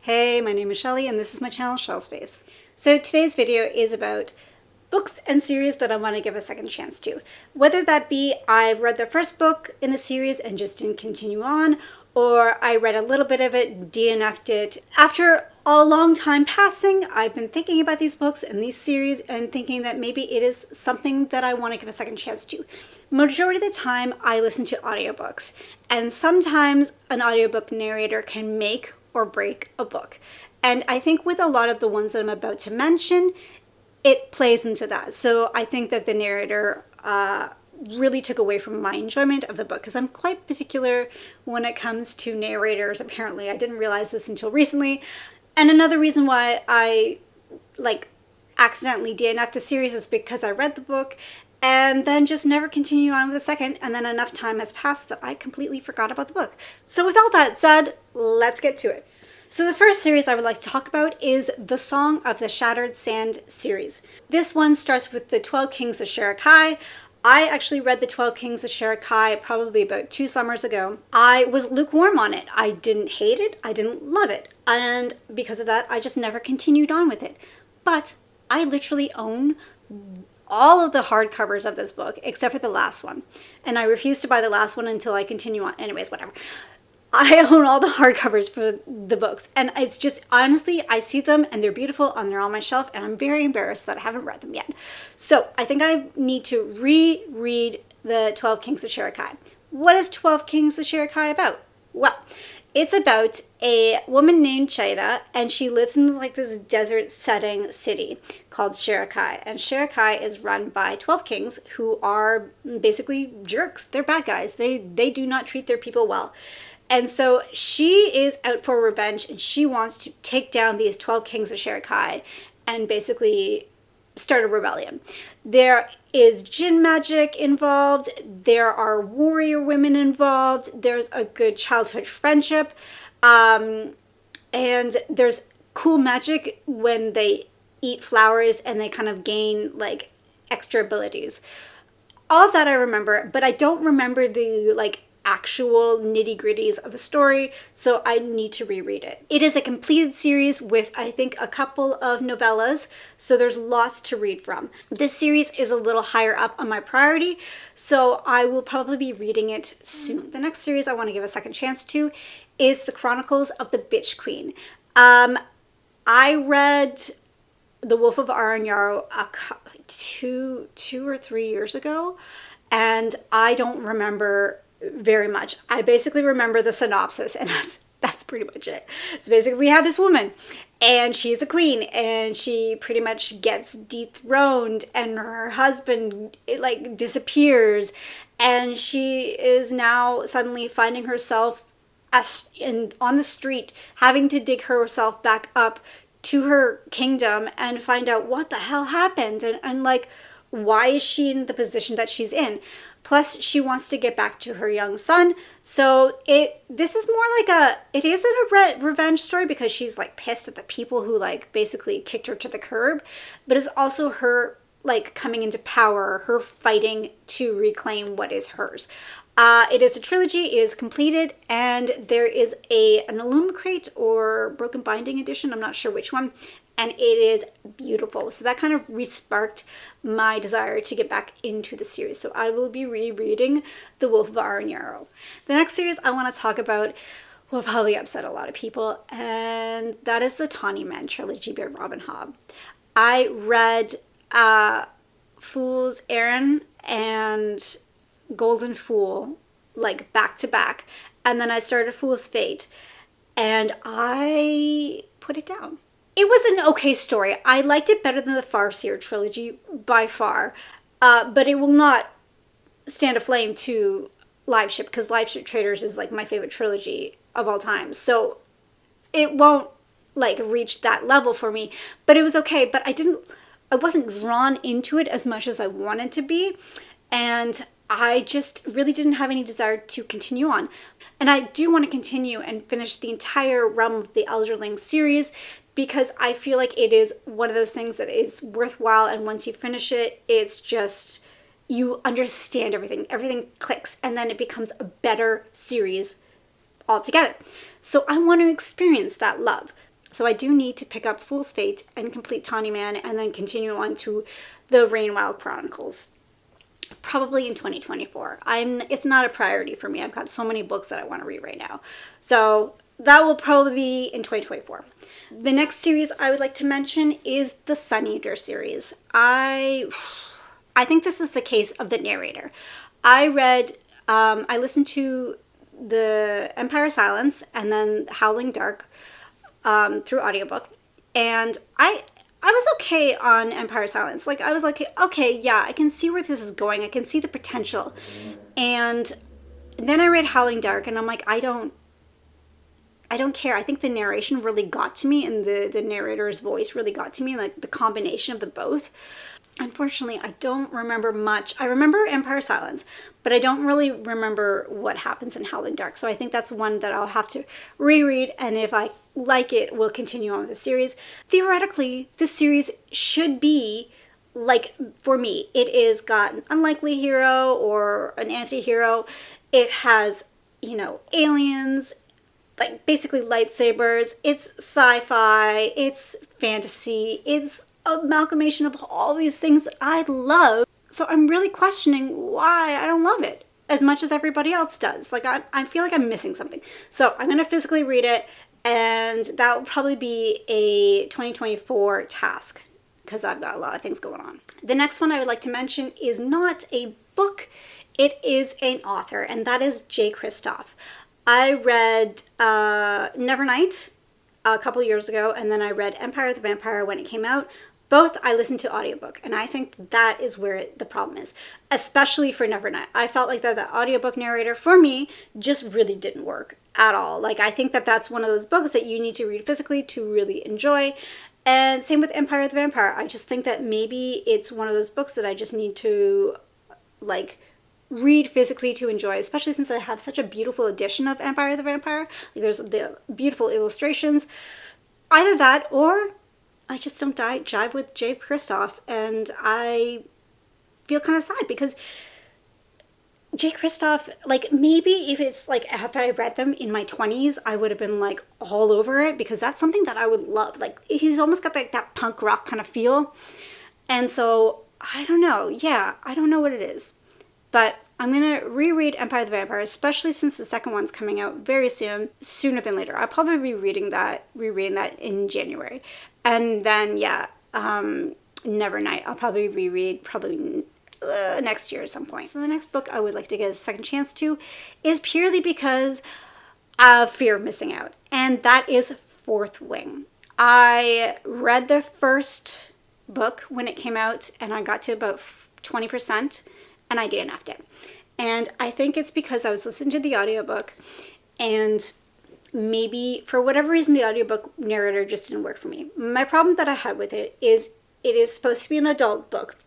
Hey, my name is Shelly and this is my channel, Shell Space. So today's video is about books and series that I want to give a second chance to. Whether that be I read the first book in the series and just didn't continue on, or I read a little bit of it, DNF'd it. After a long time passing, I've been thinking about these books and these series and thinking that maybe it is something that I want to give a second chance to. Majority of the time, I listen to audiobooks, and sometimes an audiobook narrator can make or break a book. And I think with a lot of the ones that I'm about to mention, it plays into that. So I think that the narrator really took away from my enjoyment of the book, because I'm quite particular when it comes to narrators. Apparently, I didn't realize this until recently. And another reason why I accidentally DNF'd the series is because I read the book and then just never continue on with the second, and then enough time has passed that I completely forgot about the book. So with all that said, let's get to it. So the first series I would like to talk about is the Song of the Shattered Sand series. This one starts with the 12 Kings of Shirakai. I actually read the 12 Kings of Shirakai probably about 2 summers ago. I was lukewarm on it. I didn't hate it. I didn't love it. And because of that, I just never continued on with it. But I literally own all of the hardcovers of this book, except for the last one. And I refuse to buy the last one until I continue on. Anyways, whatever. I own all the hardcovers for the books, and it's just, honestly, I see them and they're beautiful and they're on my shelf, and I'm very embarrassed that I haven't read them yet. So I think I need to reread the 12 Kings of Shirakai. What is 12 Kings of Shirakai about? Well, it's about a woman named Chida, and she lives in this desert setting city called Shirakai. And Shirakai is run by 12 kings who are basically jerks. They're bad guys. They do not treat their people well. And so she is out for revenge, and she wants to take down these 12 kings of Shirakai and basically start a rebellion. There is jinn magic involved. There are warrior women involved. There's a good childhood friendship. And there's cool magic when they eat flowers and they kind of gain extra abilities. All of that I remember, but I don't remember the actual nitty-gritties of the story, so I need to reread it. It is a completed series with, I think, a couple of novellas, so there's lots to read from. This series is a little higher up on my priority, so I will probably be reading it soon. The next series I want to give a second chance to is The Chronicles of the Bitch Queen. I read The Wolf of Aranyaro 2 or 3 years ago, and I don't remember very much. I basically remember the synopsis, and that's pretty much it. So basically we have this woman, and she's a queen, and she pretty much gets dethroned, and her husband disappears, and she is now suddenly finding herself on the street, having to dig herself back up to her kingdom and find out what the hell happened, and why is she in the position that she's in. Plus, she wants to get back to her young son. So this is more it isn't a revenge story, because she's pissed at the people who basically kicked her to the curb, but it's also her coming into power, her fighting to reclaim what is hers. It is a trilogy. It is completed, and there is an Illumicrate or Broken Binding edition. I'm not sure which one. And it is beautiful. So that kind of re-sparked my desire to get back into the series. So I will be rereading The Wolf of Aranyaro. The next series I want to talk about will probably upset a lot of people, and that is the Tawny Man trilogy by Robin Hobb. I read Fool's Errand and Golden Fool back to back, and then I started Fool's Fate, and I put it down. It was an okay story. I liked it better than the Farseer trilogy by far, but it will not stand a flame to Live Ship, because Live Ship Traders is my favorite trilogy of all time. So it won't reach that level for me, but it was okay. But I wasn't drawn into it as much as I wanted to be, and I just really didn't have any desire to continue on. And I do want to continue and finish the entire Realm of the Elderling series, because I feel like it is one of those things that is worthwhile, and once you finish it, it's just, you understand everything clicks, and then it becomes a better series altogether. So I want to experience that love. So I do need to pick up Fool's Fate and complete Tawny Man and then continue on to the Rainwild Chronicles. Probably in 2024. It's not a priority for me. I've got so many books that I want to read right now. So that will probably be in 2024. The next series I would like to mention is the Sun Eater series. I think this is the case of the narrator. I listened to the Empire of Silence and then Howling Dark through audiobook, and I was okay on Empire of Silence. Like, I was like, okay, yeah, I can see where this is going. I can see the potential. And then I read Howling Dark, and I'm like, I don't care. I think the narration really got to me, and the narrator's voice really got to me, like the combination of the both. Unfortunately, I don't remember much. I remember Empire Silence, but I don't really remember what happens in Howling Dark. So I think that's one that I'll have to reread, and if I like it, we'll continue on with the series. Theoretically, this series should be, like, for me, it is got an unlikely hero or an anti-hero. It has, aliens, like basically lightsabers. It's sci-fi, it's fantasy, it's amalgamation of all these things that I love. So I'm really questioning why I don't love it as much as everybody else does. Like, I feel like I'm missing something. So I'm going to physically read it, and that will probably be a 2024 task because I've got a lot of things going on. The next one I would like to mention is not a book, it is an author, and that is Kristoff. I read Nevernight a couple years ago, and then I read Empire of the Vampire when it came out. Both I listened to audiobook, and I think that is where the problem is, especially for Nevernight. I felt like that the audiobook narrator, for me, just really didn't work at all. Like, I think that that's one of those books that you need to read physically to really enjoy. And same with Empire of the Vampire. I just think that maybe it's one of those books that I just need to, like, read physically to enjoy, especially since I have such a beautiful edition of Empire of the Vampire. Like, there's the beautiful illustrations. Either that, or I just don't jive with Kristoff, and I feel kind of sad because Kristoff, like, maybe if it's like, if I read them in my 20s, I would have been like all over it, because that's something that I would love. Like, he's almost got like that punk rock kind of feel. And so I don't know. Yeah, I don't know what it is, but I'm going to reread Empire of the Vampire, especially since the second one's coming out very soon, sooner than later. I'll probably be rereading that in January. And then, yeah, Nevernight, I'll probably reread next year at some point. So the next book I would like to get a second chance to is purely because of fear of missing out. And that is Fourth Wing. I read the first book when it came out, and I got to about 20%, and I DNF'd it. And I think it's because I was listening to the audiobook, and maybe for whatever reason the audiobook narrator just didn't work for me. My problem that I had with it is supposed to be an adult book,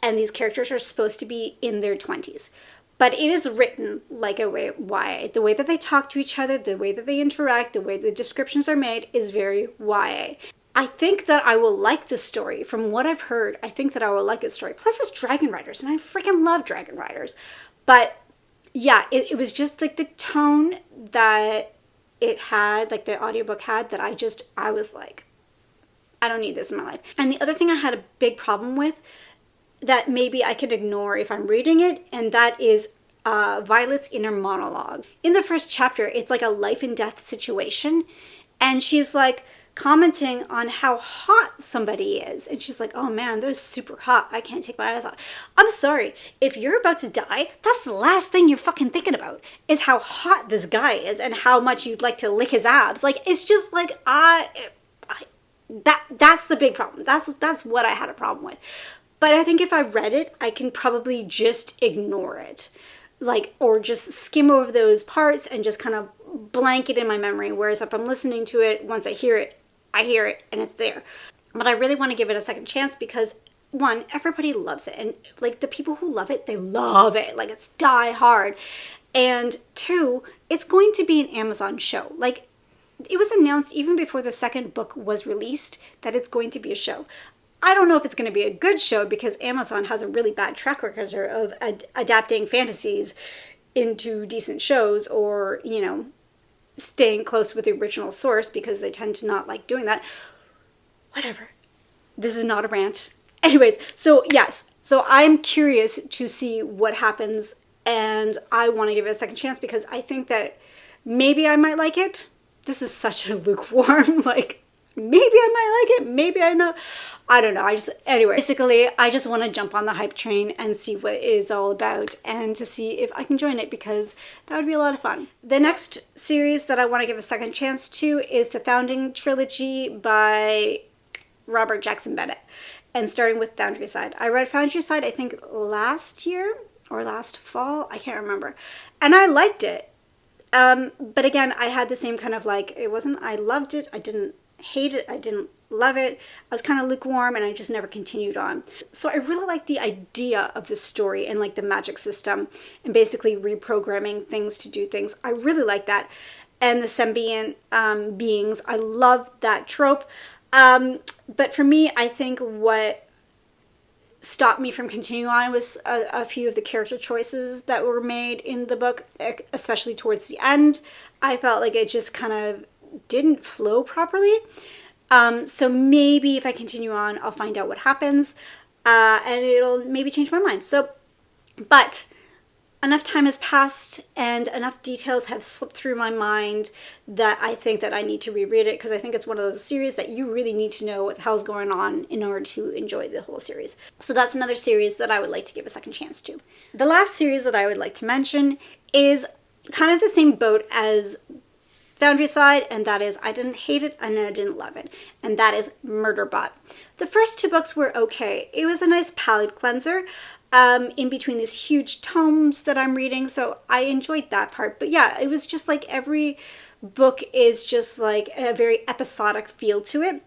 and these characters are supposed to be in their 20s. But it is written like a YA. The way that they talk to each other, the way that they interact, the way the descriptions are made is very YA. I think that I will like this story. From what I've heard, I think that I will like this story. Plus, it's Dragon Riders, and I freaking love Dragon Riders. But yeah, it was just like the tone that it had, like the audiobook had, that I was like, I don't need this in my life. And the other thing I had a big problem with that maybe I could ignore if I'm reading it, and that is Violet's inner monologue. In the first chapter, it's like a life and death situation, and she's like commenting on how hot somebody is, and she's like, oh man, they're super hot, I can't take my eyes off. I'm sorry, if you're about to die, that's the last thing you're fucking thinking about, is how hot this guy is and how much you'd like to lick his abs. Like, it's just like, that's the big problem. That's what I had a problem with. But I think if I read it, I can probably just ignore it, like, or just skim over those parts and just kind of blank it in my memory. Whereas if I'm listening to it, once I hear it and it's there. But I really want to give it a second chance because, one, everybody loves it. And like, the people who love it, they love it. Like, it's die hard. And two, it's going to be an Amazon show. Like, it was announced even before the second book was released that it's going to be a show. I don't know if it's going to be a good show because Amazon has a really bad track record of adapting fantasies into decent shows, or, staying close with the original source because they tend to not like doing that. Whatever. This is not a rant. Anyways, so yes. So I'm curious to see what happens, and I want to give it a second chance because I think that maybe I might like it. This is such a lukewarm, like, maybe I might like it, maybe I know. I don't know. Anyway, basically, I just want to jump on the hype train and see what it is all about and to see if I can join it because that would be a lot of fun. The next series that I want to give a second chance to is the Founding Trilogy by Robert Jackson Bennett, and starting with Foundryside. I read Foundryside, I think, last year or last fall. I can't remember. And I liked it. But again, I had the same kind of like, it wasn't, I loved it, I didn't hate it, I didn't love it. I was kind of lukewarm and I just never continued on. So I really like the idea of the story and like the magic system and basically reprogramming things to do things. I really like that. And the sembient beings, I love that trope. But for me, I think what stopped me from continuing on was a few of the character choices that were made in the book, especially towards the end. I felt like it just kind of didn't flow properly. So maybe if I continue on, I'll find out what happens, and it'll maybe change my mind. But enough time has passed and enough details have slipped through my mind that I think that I need to reread it because I think it's one of those series that you really need to know what the hell's going on in order to enjoy the whole series. So that's another series that I would like to give a second chance to. The last series that I would like to mention is kind of the same boat as Foundryside, and that is I didn't hate it and I didn't love it, and that is Murderbot. The first two books were okay. It was a nice palate cleanser in between these huge tomes that I'm reading, so I enjoyed that part. But yeah, it was just like every book is just like a very episodic feel to it.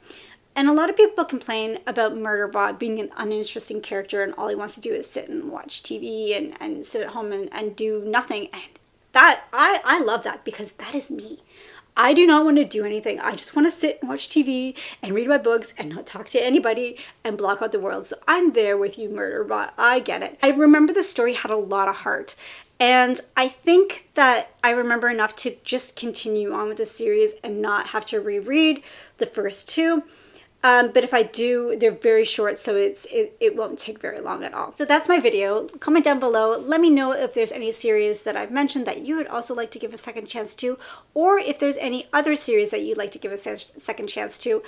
And a lot of people complain about Murderbot being an uninteresting character and all he wants to do is sit and watch TV and sit at home and do nothing. And that, I love that because that is me. I do not want to do anything. I just want to sit and watch TV and read my books and not talk to anybody and block out the world. So I'm there with you, Murderbot. I get it. I remember the story had a lot of heart. And I think that I remember enough to just continue on with the series and not have to reread the first two. But if I do, they're very short, so it won't take very long at all. So that's my video. Comment down below. Let me know if there's any series that I've mentioned that you would also like to give a second chance to, or if there's any other series that you'd like to give a second chance to.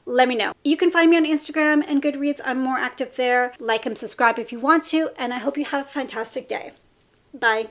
Let me know. You can find me on Instagram and Goodreads. I'm more active there. Like and subscribe if you want to, and I hope you have a fantastic day. Bye.